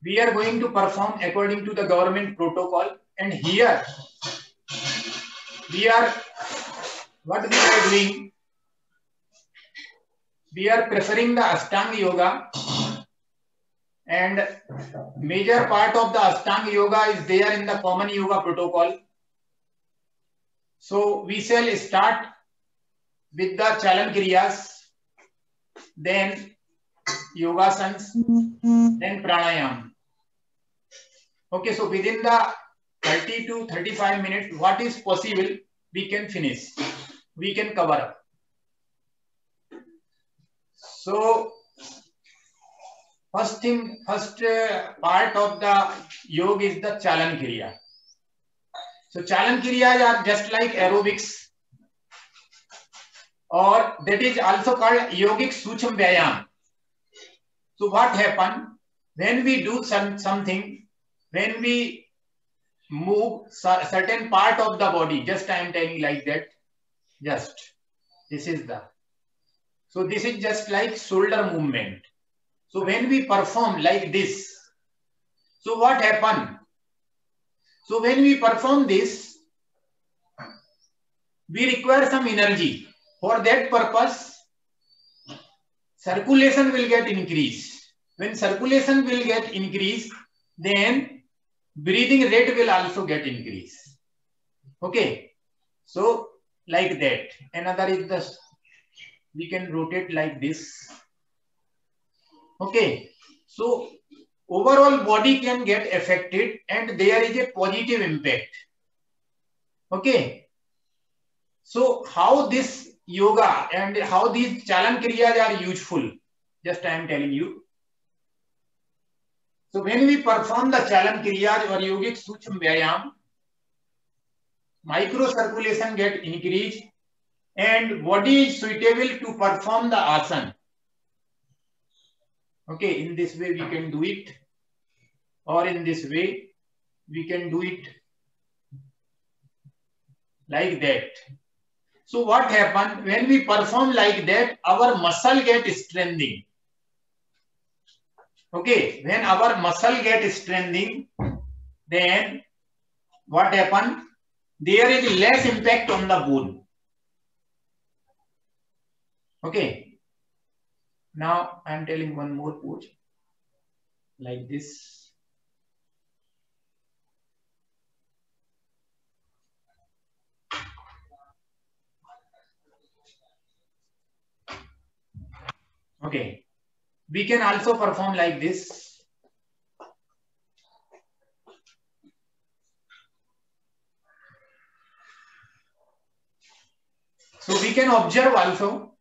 we are going to perform according to the government protocol. And here what we are doing, we are preferring the Ashtanga Yoga, and major part of the Ashtanga Yoga is there in the common yoga protocol. So we shall start with the Chalan Kriyas, then Yogasanas, then Pranayam. Okay, so within the 30 to 35 minutes, what is possible, we can finish, we can cover up. So first part of the yoga is the Chalan Kriya. So Chalan Kriyas are just like aerobics, or that is also called yogic Sucham Vyayam. So what happens when we do something, when we move certain part of the body, just I am telling like that, just this is the, so this is just like shoulder movement. So when we perform like this, so what happens? So when we perform this, we require some energy. For that purpose, circulation will get increased. When circulation will get increased, then breathing rate will also get increased. Okay. So like that. Another is the, we can rotate like this. Okay. So overall body can get affected and there is a positive impact. Okay. So how this yoga and how these Chalan Kriyas are useful, just I am telling you. So when we perform the Chalan Kriyas or yogic Sucham Vyayam, microcirculation get increased and body is suitable to perform the asana. Okay, in this way we can do it, or in this way we can do it like that. So what happens when we perform like that, our muscle get strengthening. Okay, when our muscle get strengthening, then what happens? There is less impact on the bone. Okay. Now I am telling one more pose like this. Okay. We can also perform like this. So we can observe also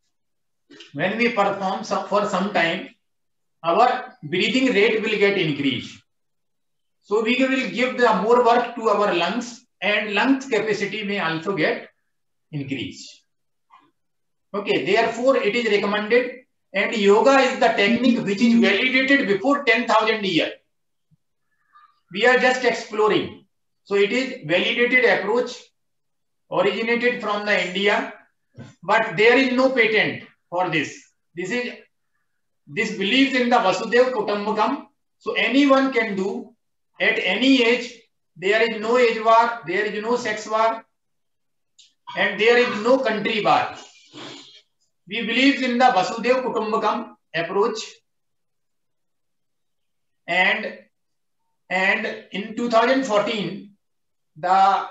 when we perform for some time, our breathing rate will get increased. So we will give the more work to our lungs and lungs capacity may also get increased. Okay, therefore it is recommended, and yoga is the technique which is validated before 10,000 years. We are just exploring. So it is validated approach, originated from the India, but there is no patent for this. This believes in the Vasudhaiva Kutumbakam. So anyone can do at any age. There is no age war, there is no sex war, and there is no country war. We believe in the Vasudhaiva Kutumbakam approach, and in 2014, the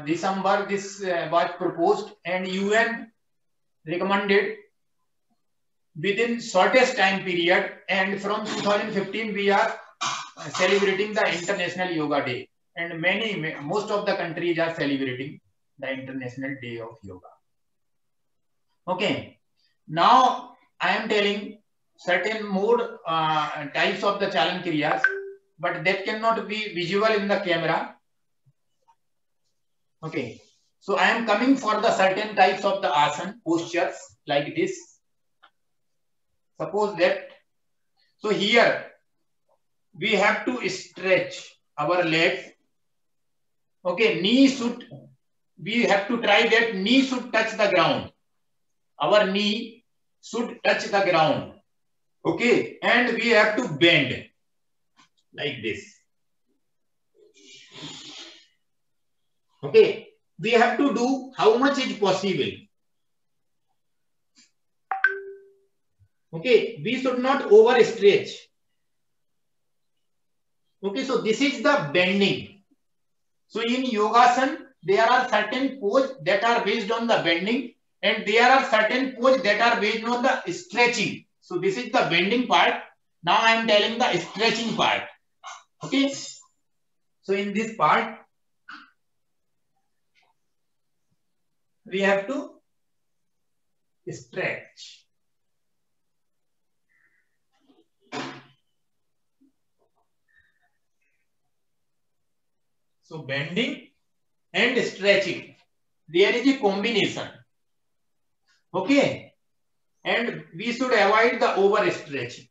December this was proposed, and UN recommended within shortest time period, and from 2015 we are celebrating the International Yoga Day, and most of the countries are celebrating the International Day of Yoga. Okay, now I am telling certain more types of the Chalan Kriyas, but that cannot be visual in the camera. Okay, so I am coming for the certain types of the asana postures like this. Suppose that, so here we have to stretch our legs. Okay, we have to try that knee should touch the ground. Our knee should touch the ground. Okay, and we have to bend like this. Okay, we have to do how much is possible. Okay, we should not overstretch. Okay, so this is the bending. So in Yogasan, there are certain poses that are based on the bending, and there are certain poses that are based on the stretching. So this is the bending part. Now I am telling the stretching part. Okay. So in this part, we have to stretch. So bending and stretching, there is a combination. Okay. And we should avoid the overstretching.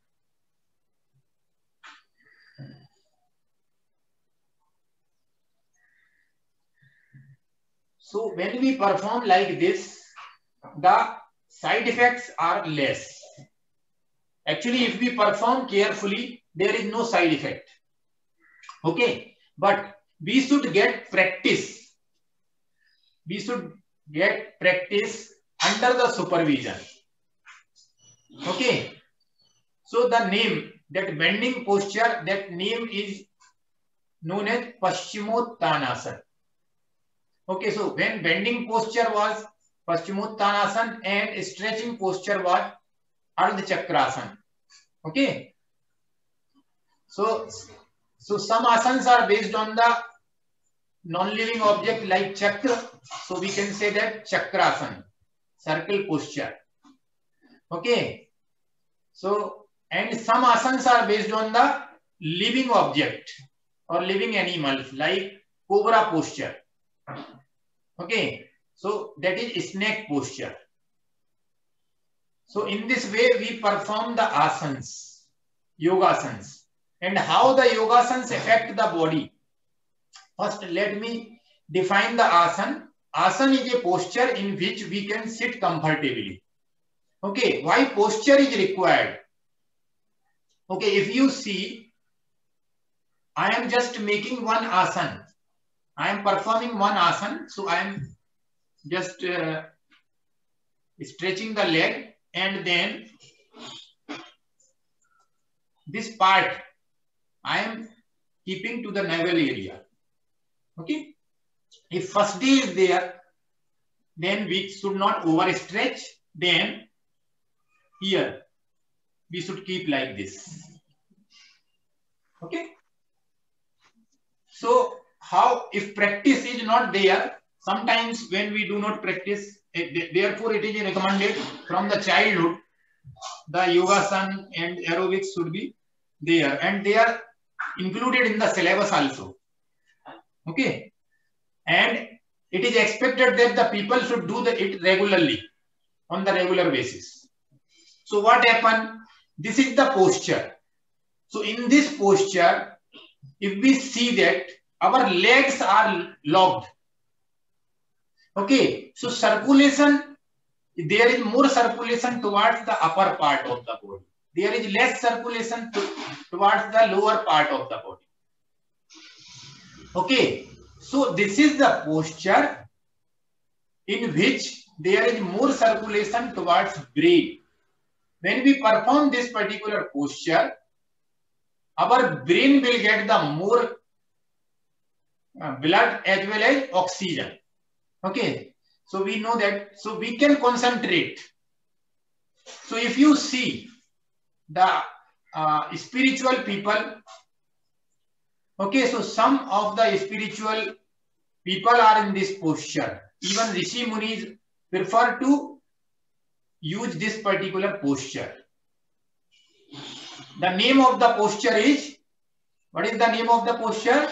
So when we perform like this, the side effects are less. Actually, if we perform carefully, there is no side effect. Okay, but we should get practice. We should get practice under the supervision. Okay, so the name, that bending posture, that name is known as Paschimottanasana. Okay, so when bending posture was Paschimottanasana and stretching posture was Ardhachakrasana. Okay, so some asanas are based on the non-living object like chakra. So we can say that chakrasana, circle posture. Okay, so and some asanas are based on the living object or living animals like cobra posture. Okay, so that is snake posture. So in this way we perform the asanas, yogasanas. And how the yogasanas affect the body? First, let me define the asana. Asana is a posture in which we can sit comfortably. Okay, why posture is required? Okay, if you see, I am just making one asana. I am performing one asana. So I am just stretching the leg, and then this part I am keeping to the navel area. Okay, if first day is there, then we should not overstretch. Then here we should keep like this. Okay, so how, if practice is not there, sometimes when we do not practice, therefore it is recommended from the childhood the yogasana and aerobics should be there, and they are included in the syllabus also. Okay, and it is expected that the people should do it regularly, on the regular basis. So what happened? This is the posture. So in this posture, if we see that our legs are locked, okay, so circulation, there is more circulation towards the upper part of the body. There is less circulation towards the lower part of the body. Okay, so this is the posture in which there is more circulation towards brain. When we perform this particular posture, our brain will get the more blood as well as oxygen. Okay, so we know that, so we can concentrate. So if you see the spiritual people, okay, so some of the spiritual people are in this posture. Even Rishi Munis prefer to use this particular posture. The name of the posture is, what is the name of the posture?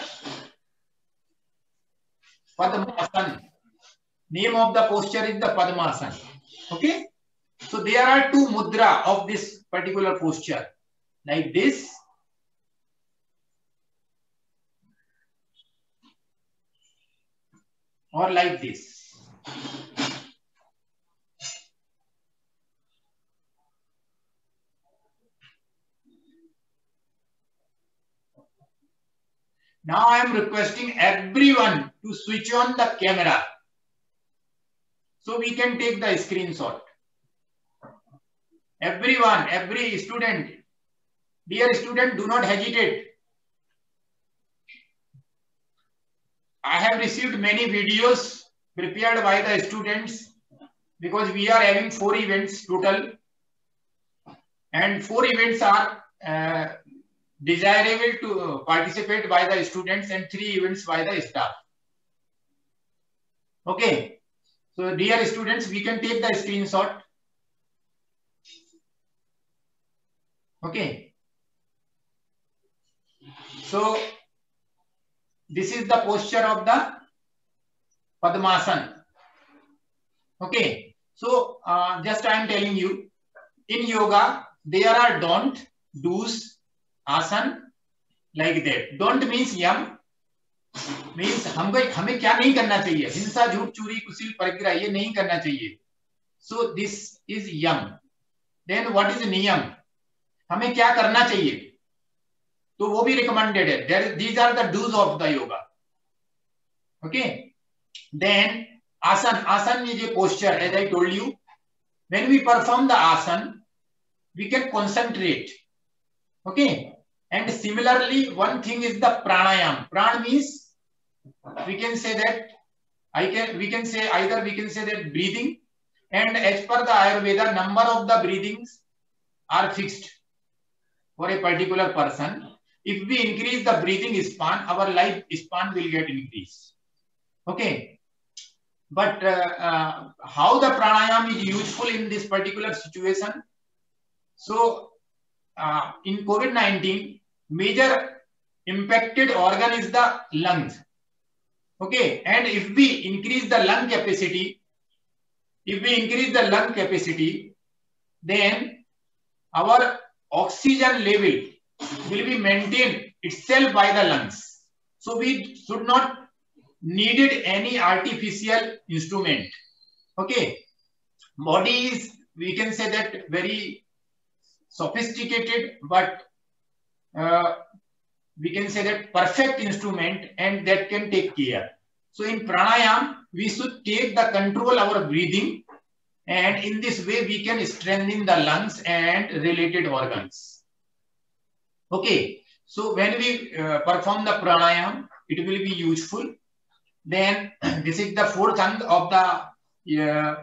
Padmasana. Name of the posture is the Padmasana. Okay, so there are two mudra of this particular posture, like this or like this. Now I am requesting everyone to switch on the camera so we can take the screenshot. Everyone, every student, dear student, do not hesitate. I have received many videos prepared by the students because we are having 4 events total, and 4 events are desirable to participate by the students and 3 events by the staff. Okay, so dear students, we can take the screenshot. Okay, so this is the posture of the Padmasana. Okay, so just I am telling you, in yoga there are don't, do's, asan like that. Don't means yam, means हमें क्या नहीं करना चाहिए, हिंसा, झूठ, चोरी, कुशील, परिग्रह, ये नहीं करना चाहिए. So this is yam. Then what is niyam? हमें क्या करना चाहिए, तो वो भी recommended है. These are the do's of the yoga. Okay. Then asan. Asan is a posture, as I told you. When we perform the asan, we can concentrate. Okay. And similarly, one thing is the pranayam. Pran means we can say that we can say that breathing, and as per the Ayurveda, number of the breathings are fixed for a particular person. If we increase the breathing span, our life span will get increased. Okay, but how the pranayam is useful in this particular situation? So in COVID-19, major impacted organ is the lungs. Okay, and if we increase the lung capacity, then our oxygen level will be maintained itself by the lungs. So we should not needed any artificial instrument. Okay, body is, we can say that, very sophisticated, but we can say that perfect instrument, and that can take care. So in pranayam, we should take the control our breathing, and in this way we can strengthen the lungs and related organs. Okay, so when we perform the pranayam, it will be useful. Then this is the 4th ang of the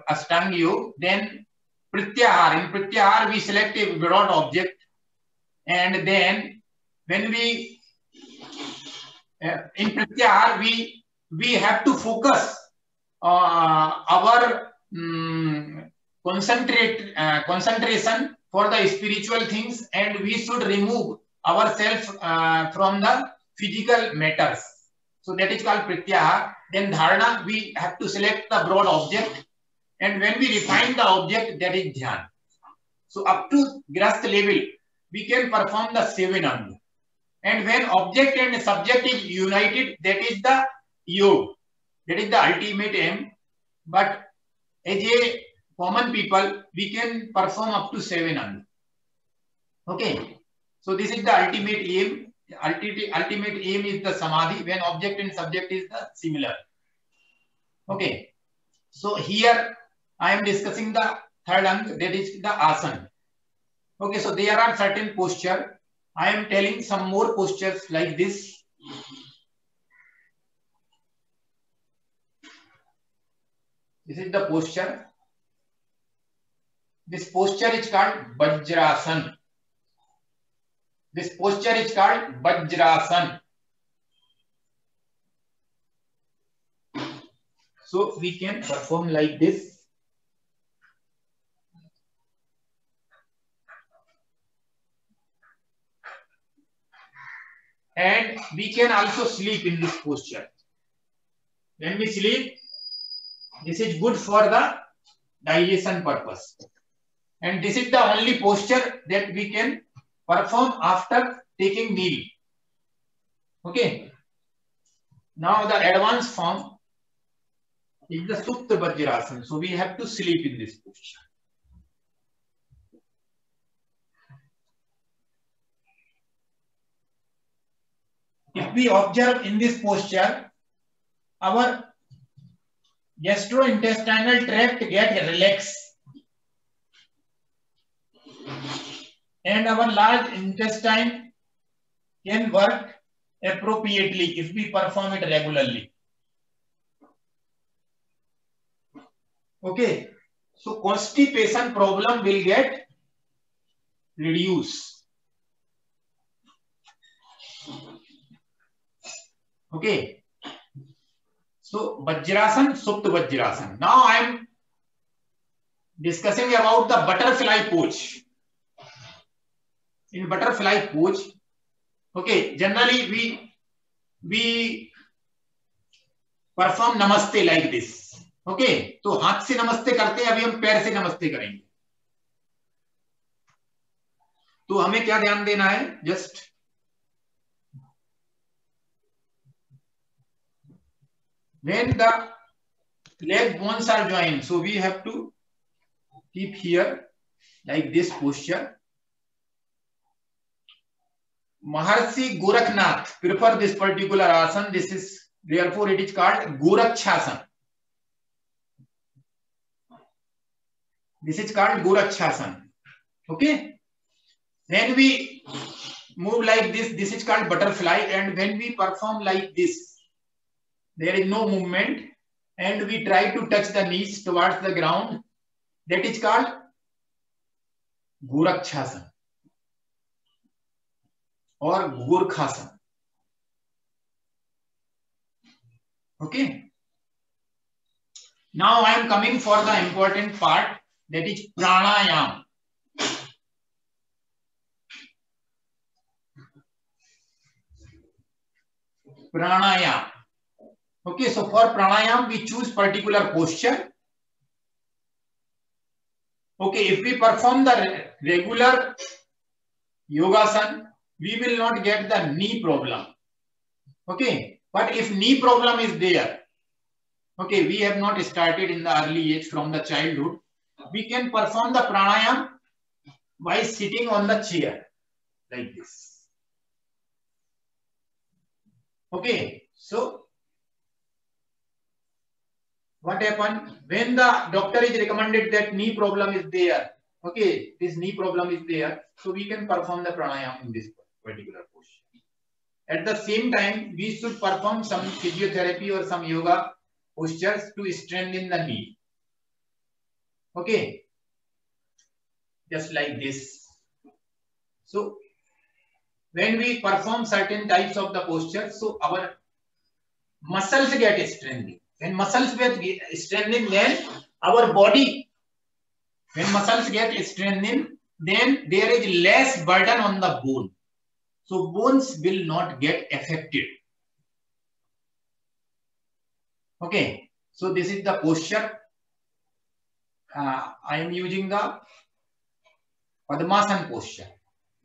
Ashtanga Yoga. Then Pratyahar. In Pratyahar, we select a broad object, and then when we in Pratyahar, we have to focus our concentration for the spiritual things, and we should remove ourselves from the physical matters. So that is called Pratyahar. Then Dharana, we have to select the broad object, and when we refine the object, that is Dhyan. So up to Grahastha level, we can perform the 7 anga. And when object and subject is united, that is the yoga. That is the ultimate aim. But as a common people, we can perform up to 7 anga. Okay. So this is the ultimate aim. Ultimate aim is the samadhi, when object and subject is the similar. Okay. So here I am discussing the 3rd anga, that is the asana. Okay. So there are certain posture. I am telling some more postures like this. This is the posture. This posture is called Vajrasana. This posture is called Vajrasana. So we can perform like this. And we can also sleep in this posture. When we sleep, this is good for the digestion purpose. And this is the only posture that we can perform after taking meal. Okay. Now the advanced form is the Supta Vajrasana. So we have to sleep in this posture. If if we observe in this posture, our gastrointestinal tract get relaxed and our large intestine can work appropriately if we perform it regularly. Okay, so constipation problem will get reduced. Okay, so Vajrasan, Supta Vajrasan. Now I am discussing about the butterfly pose. In butterfly pose, okay, generally we perform namaste like this. Okay, तो हाथ से नमस्ते करते हैं, अभी हम पैर से नमस्ते करेंगे. तो हमें क्या ध्यान देना है? Just when the leg bones are joined, so we have to keep here like this posture. Maharshi Gorakhnath prefer this particular asana. This is therefore it is called Gorakshasana. This is called Gorakshasana. Okay. When we move like this, this is called butterfly, and when we perform like this, there is no movement, and we try to touch the knees towards the ground. That is called Gorakshasana or Gorkhasana. Okay. Now I am coming for the important part, that is pranayam. Pranayam. Okay, so for pranayam we choose particular posture. Okay, if we perform the regular yogasana, we will not get the knee problem. Okay, but if knee problem is there, okay, we have not started in the early age from the childhood, we can perform the pranayam by sitting on the chair like this. Okay, so what happened when the doctor is recommended that knee problem is there? Okay, this knee problem is there, so we can perform the pranayam in this particular posture. At the same time, we should perform some physiotherapy or some yoga postures to strengthen the knee. Okay, just like this. So when we perform certain types of the posture, so our muscles get strengthened. When muscles get strengthened, then our body, when muscles get strengthened, then there is less burden on the bone. So bones will not get affected. Okay, so this is the posture. I am using the Padmasana posture,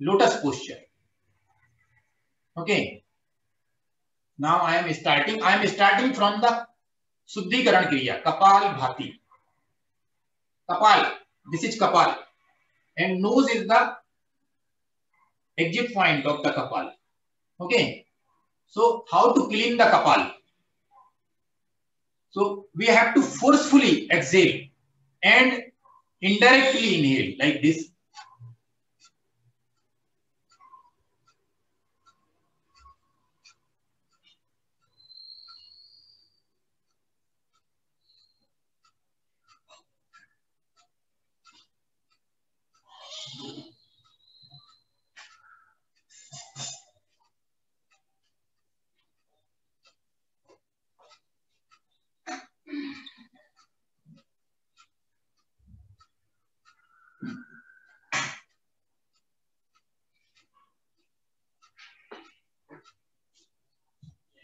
lotus posture. Okay. Now I am starting from the Suddhikaran Kriya, Kapal Bhati. Kapal, this is Kapal. And nose is the exit point of the Kapal. Okay. So how to clean the Kapal? So we have to forcefully exhale and indirectly inhale like this.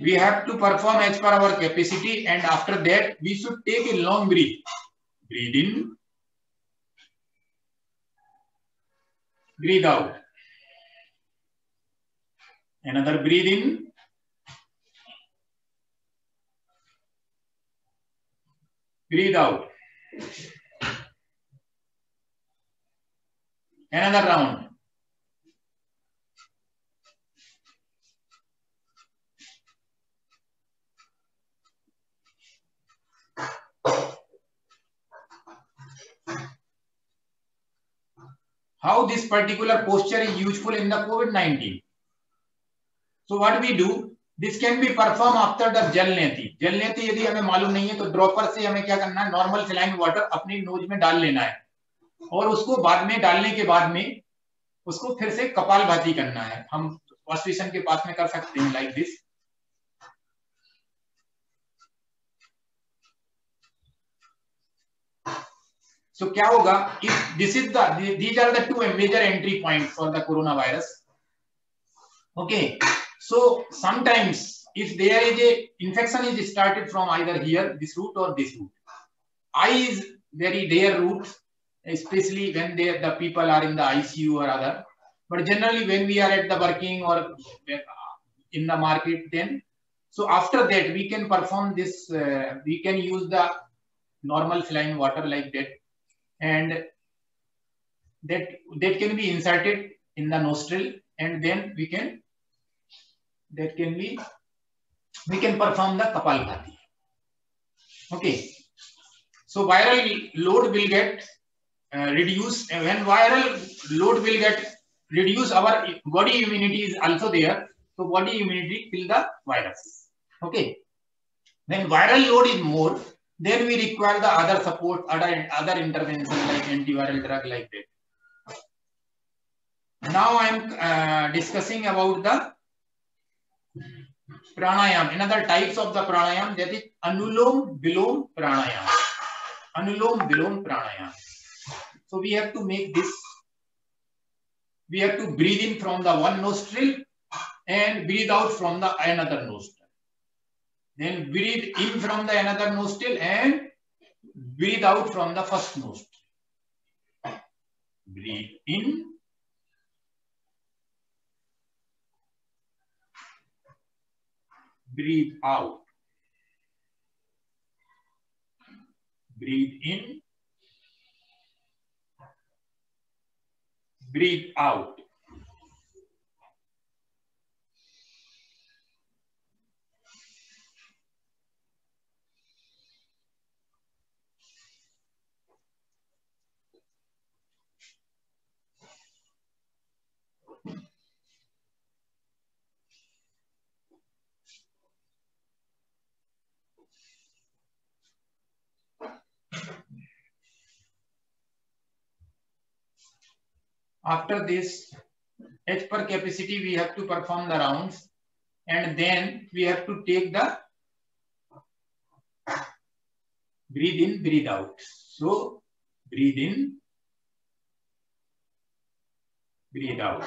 We have to perform as per our capacity, and after that we should take a long breath. Breathe in, breathe out. Another breathe in, breathe out. Another round. how this particular posture is useful in the COVID-19. So what we do, this can be performed after the जलनेति. जलनेति यदि हमें मालूम नहीं है तो dropper से हमें क्या करना है, नॉर्मल सलाइन वाटर अपनी नोज में डाल लेना है और उसको बाद में डालने के बाद में उसको फिर से कपालभाति करना है. हम वॉश बेसिन के पास में कर सकते हैं लाइक दिस. So क्या होगा, if this is these are the two major entry points for the coronavirus. Okay, so sometimes if there is a infection is started from either here, this route or this route. Eye is very rare route, especially when the people are in the ICU or other. But generally when we are at the working or in the market, then so after that we can perform this. We can use the normal saline water like that. And that can be inserted in the nostril, and then we can perform the Kapalbhati. Okay, so viral load will get reduced. When viral load will get reduced, our body immunity is also there. So body immunity kill the virus. Okay, when viral load is more, then we require the other support, other intervention like antiviral drug like that. Now I am discussing about the pranayam, another types of the pranayam, that is Anulom Vilom pranayam. Anulom Vilom pranayam. So we have to make this. We have to breathe in from the one nostril and breathe out from the another nostril. Then breathe in from the another nostril and breathe out from the first nostril. Breathe in. Breathe out. Breathe in. Breathe out. After this, as per capacity, we have to perform the rounds, and then we have to take the breathe in, breathe out. So breathe in, breathe out.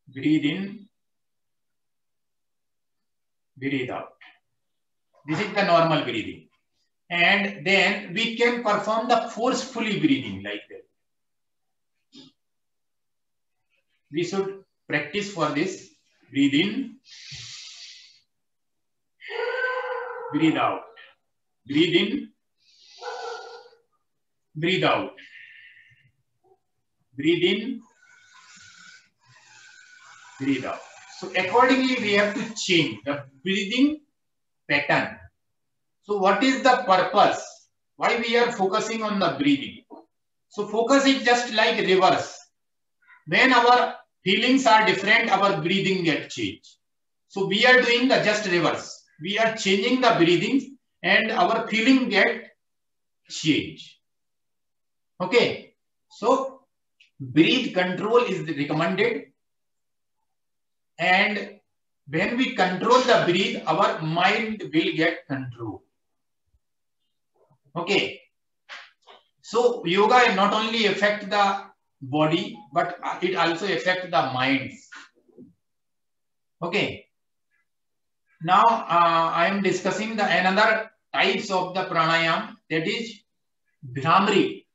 Breathe in, breathe out. This is the normal breathing. And then we can perform the forcefully breathing like that. We should practice for this. Breathe in, breathe out. Breathe in, breathe out. Breathe in, breathe out. So accordingly, we have to change the breathing pattern. So what is the purpose? Why we are focusing on the breathing? So focus is just like reverse. When our feelings are different, our breathing gets changed. So we are doing the just reverse. We are changing the breathing and our feeling get changed. Okay. So breathe control is recommended. And when we control the breathe, our mind will get control. Okay. So yoga not only affect the body, but it also affects the minds. Okay. Now I am discussing the another types of the pranayam, that is bhramari.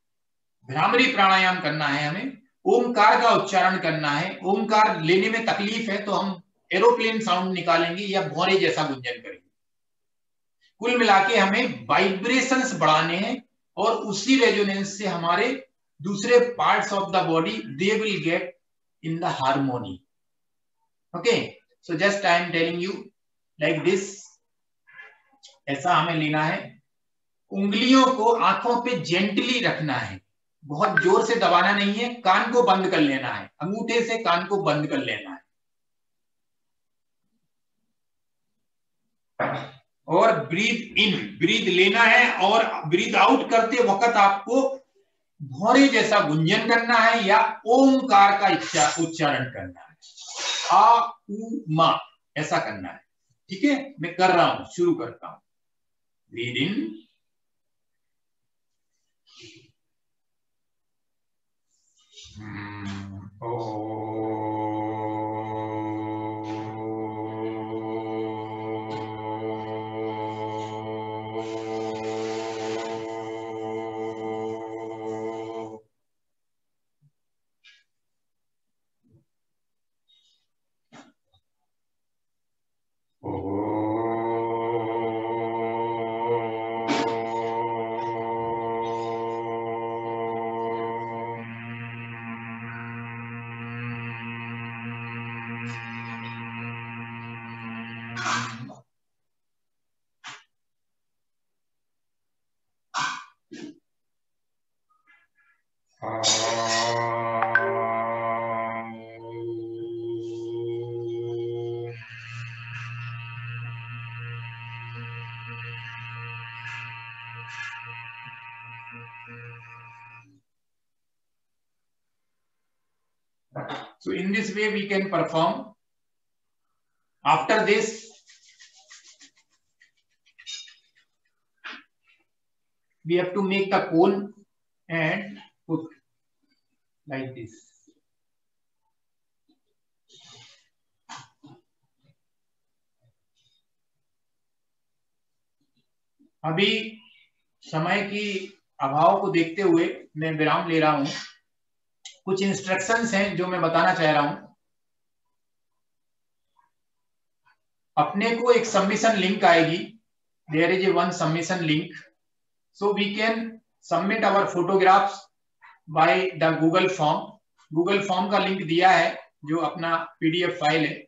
Bhramari प्राणायाम करना है हमें. ओमकार का उच्चारण करना है. ओमकार लेने में तकलीफ है तो हम एरोप्लेन साउंड निकालेंगे या भौरे जैसा गुंजन करेंगे. कुल मिलाके हमें वाइब्रेशंस बढ़ाने हैं और उसी रेजोनेंस से हमारे दूसरे parts of the body they will get in the harmony. Okay. So just I am telling you like this. ऐसा हमें लेना है. उंगलियों को आंखों पे जेंटली रखना है. बहुत जोर से दबाना नहीं है, कान को बंद कर लेना है, अंगूठे से कान को बंद कर लेना है। और ब्रीथ इन, ब्रीथ लेना है, और ब्रीथ आउट करते वक्त आपको भौरे जैसा गुंजन करना है या ओमकार का उच्चारण करना है, आ उ मा ऐसा करना है। ठीक है, मैं कर रहा हूं, शुरू करता हूं। Breathe in, so in this way we can perform. After this, we have to make the cone and put like this. अभी समय की अभाव को देखते हुए मैं विराम ले रहा हूं। कुछ इंस्ट्रक्शंस हैं जो मैं बताना चाह रहा हूं। अपने को एक सबमिशन लिंक आएगी, there is a one submission link, so we can submit our photographs by the Google form. Google form का लिंक दिया है जो अपना PDF फाइल है,